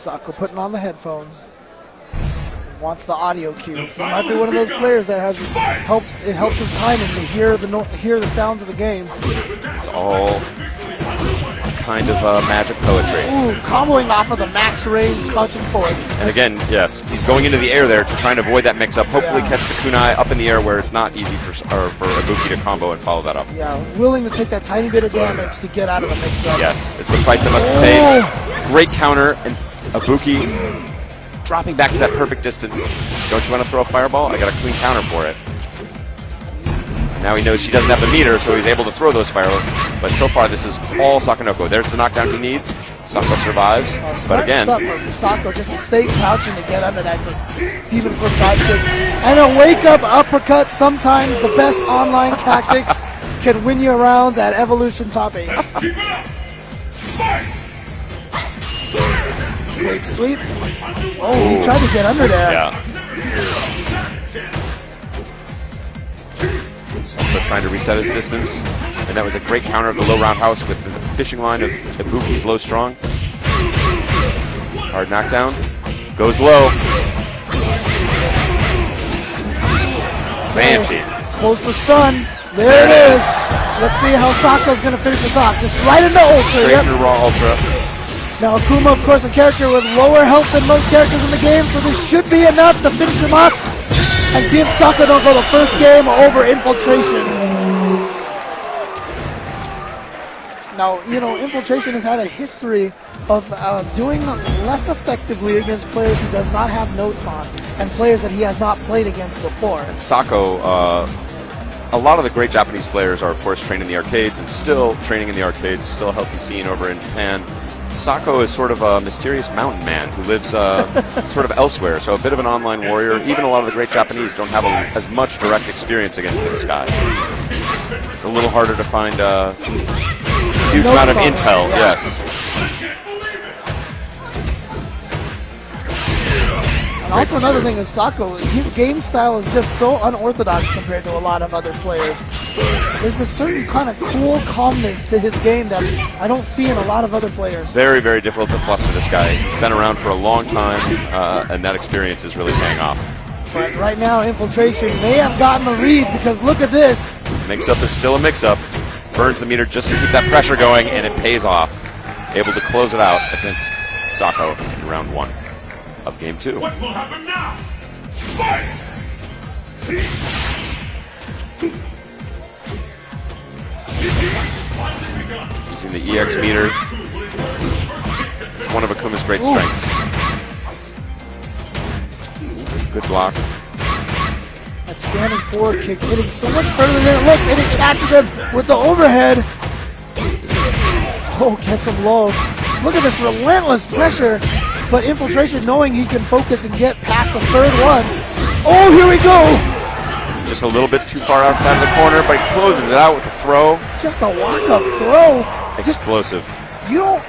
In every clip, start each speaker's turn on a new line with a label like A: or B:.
A: Sako putting on the headphones. Wants the audio cues. He might be one of those players that helps his timing to hear the sounds of the game.
B: It's all kind of magic poetry.
A: Ooh, comboing off of the max range, crouching forward.
B: And again, yes, he's going into the air there to try and avoid that mix-up. Hopefully catch the kunai up in the air where it's not easy for Ibuki to combo and follow that up.
A: Yeah, willing to take that tiny bit of damage to get out of the mix-up.
B: Yes, it's the price that must be paid. Great counter, and Ibuki dropping back to that perfect distance. Don't you want to throw a fireball? I got a clean counter for it. Now he knows she doesn't have the meter, so he's able to throw those fireballs. But so far, this is all Sakonoko. There's the knockdown he needs. Sako survives. But again,
A: Sako just to stay crouching to get under that demon flip side kick. And a wake-up uppercut. Sometimes the best online tactics can win you rounds at Evolution Top 8. Great sweep. Oh, he tried to get under there.
B: Yeah. Sako trying to reset his distance. And that was a great counter of the low roundhouse with the fishing line of Ibuki's low strong. Hard knockdown. Goes low. Fancy.
A: Close to stun. There it is. Let's see how Sako's going to finish this off. Just right into Ultra.
B: Straight into raw Ultra.
A: Now Akuma, of course, a character with lower health than most characters in the game, so this should be enough to finish him off and give Sako the first game over Infiltration. Now, you know, Infiltration has had a history of doing less effectively against players he does not have notes on and players that he has not played against before.
B: And Sako, a lot of the great Japanese players are, of course, trained in the arcades and still training in the arcades, still a healthy scene over in Japan. Sako is sort of a mysterious mountain man who lives sort of elsewhere, so a bit of an online warrior. Even a lot of the great Japanese don't have as much direct experience against this guy. It's a little harder to find a huge amount of intel, yes.
A: And also another thing is Sako, his game style is just so unorthodox compared to a lot of other players. There's a certain kind of cool calmness to his game that I don't see in a lot of other players.
B: Very, very difficult to fluster this guy. He's been around for a long time, and that experience is really paying off.
A: But right now, Infiltration may have gotten a read because look at this.
B: Mix-up is still a mix-up. Burns the meter just to keep that pressure going, and it pays off. Able to close it out against Sako in round 1 of game 2.
C: What will happen now? Fight!
B: Using the EX meter. One of Akuma's great strengths. Good block.
A: That standing forward kick hitting so much further than it looks, and it catches him with the overhead. Oh, gets him low. Look at this relentless pressure, but Infiltration knowing he can focus and get past the third one. Oh, here we go!
B: Just a little bit too far outside of the corner, but he closes it out with a throw.
A: Just a walk-up throw.
B: Explosive.
A: You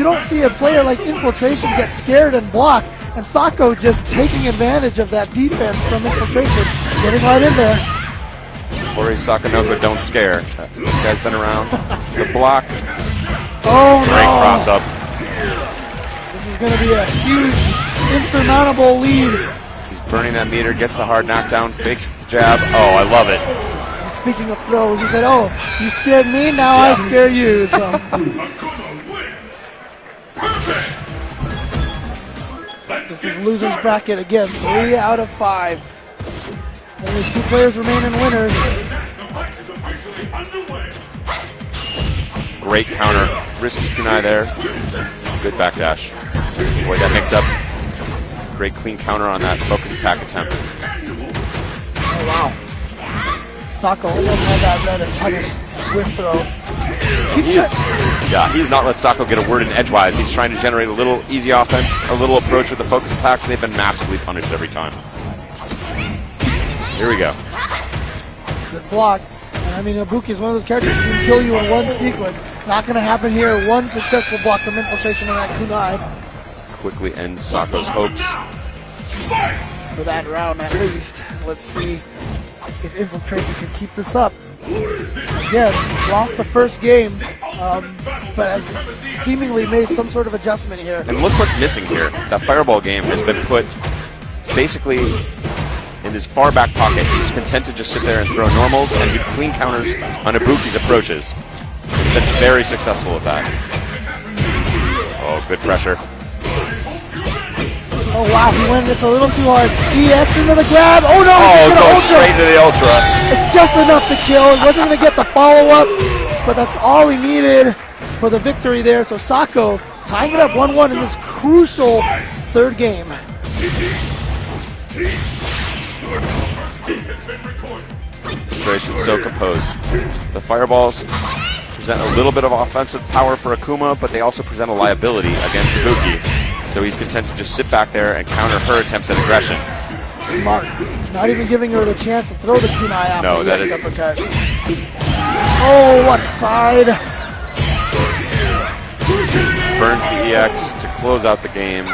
A: don't see a player like Infiltration get scared and block, and Sako just taking advantage of that defense from Infiltration, getting right in there.
B: HORI.Sako don't scare. This guy's been around. The block.
A: Oh
B: Great
A: no!
B: cross-up.
A: This is going to be a huge, insurmountable lead.
B: He's burning that meter, gets the hard knockdown, fakes the jab. Oh, I love it.
A: Speaking of throws, he said, "Oh, you scared me, now I scare you." So. This is loser's bracket again, 3 out of 5. Only 2 players remain in winners.
B: Great counter, risky kunai there. Good backdash. Avoid that mix-up. Great clean counter on that focus attack attempt.
A: Oh wow. Sako almost had that red and punish whip throw.
B: He's not let Sako get a word in edgewise. He's trying to generate a little easy offense, a little approach with the focus attacks, and they've been massively punished every time. Here we go.
A: Good block. And I mean, Ibuki is one of those characters who can kill you in one sequence. Not going to happen here. One successful block from Infiltration on that kunai.
B: Quickly ends Sako's hopes.
A: For that round at least. Let's see if Infiltration can keep this up. Again, lost the first game but has seemingly made some sort of adjustment here.
B: And look what's missing here. That fireball game has been put basically in his far back pocket. He's content to just sit there and throw normals and do clean counters on Ibuki's approaches. He's been very successful with that. Oh, good pressure.
A: Oh wow, he went just a little too hard. EX into the grab. Oh no,
B: Oh,
A: he's gonna
B: goes
A: ultra.
B: straight to the ultra.
A: It's just enough to kill. He wasn't gonna get the follow-up, but that's all he needed for the victory there. So Sako tying it up 1-1 in this crucial third game.
B: Infiltration so composed. The fireballs present a little bit of offensive power for Akuma, but they also present a liability against Ibuki. So he's content to just sit back there and counter her attempts at aggression.
A: Smart. Not even giving her the chance to throw the kunai out.
B: No, that is...
A: uppercut. Oh, what side?
B: Burns the EX to close out the game.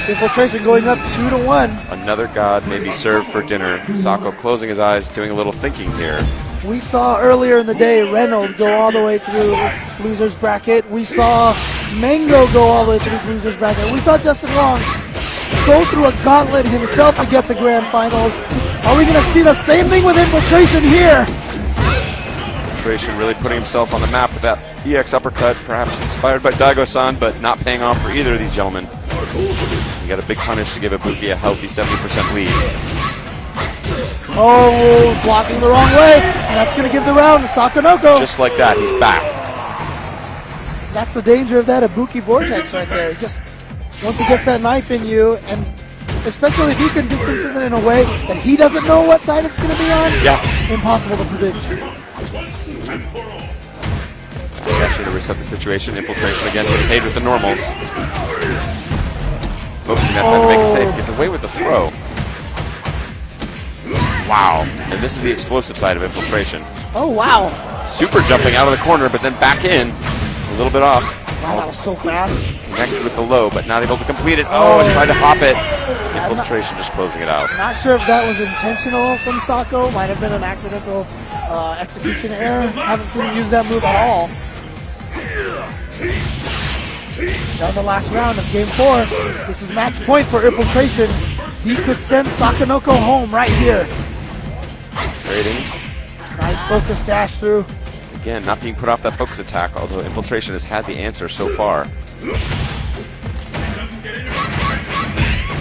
A: Infiltration going up 2-1.
B: Another god may be served for dinner. Sako closing his eyes, doing a little thinking here.
A: We saw earlier in the day Reynolds go all the way through loser's bracket. We saw Mango go all the way through loser's bracket. We saw Justin Long go through a gauntlet himself to get to grand finals. Are we going to see the same thing with Infiltration here?
B: Infiltration really putting himself on the map with that EX uppercut, perhaps inspired by Daigo-san, but not paying off for either of these gentlemen. He got a big punish to give Ibuki a healthy 70% lead.
A: Oh, blocking the wrong way, and that's going to give the round to Sakonoko.
B: Just like that, he's back.
A: That's the danger of that Ibuki vortex right there. Just once he gets that knife in you, and especially if you can distance it in a way that he doesn't know what side it's going to be on, impossible to predict.
B: Actually, to reset the situation, Infiltration again getting paid with the normals. Focusing that time to make it safe, gets away with the throw. Wow, and this is the explosive side of Infiltration.
A: Oh, wow.
B: Super jumping out of the corner, but then back in, a little bit off.
A: Wow, that was so fast.
B: Connected with the low, but not able to complete it. Oh, and tried to hop it. Infiltration just closing it out.
A: Not sure if that was intentional from Sako. Might have been an accidental execution error. Haven't seen him use that move at all. Down the last round of game 4. This is match point for Infiltration. He could send Sakonoko home right here.
B: Trading.
A: Nice focus dash through.
B: Again, not being put off that focus attack, although Infiltration has had the answer so far.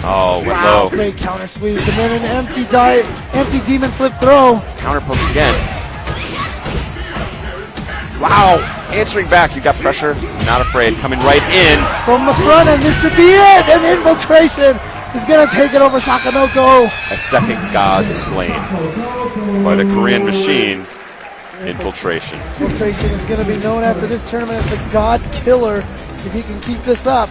B: Oh, went
A: wow,
B: low.
A: Great counter sweep. And then an empty demon flip throw.
B: Counter poke again. Wow, answering back. You got pressure. Not afraid. Coming right in.
A: From the front, and this should be it. And Infiltration is going to take it over Sakonoko.
B: A second god slain by the Korean machine, Infiltration.
A: Infiltration is going to be known after this tournament as the God Killer if he can keep this up.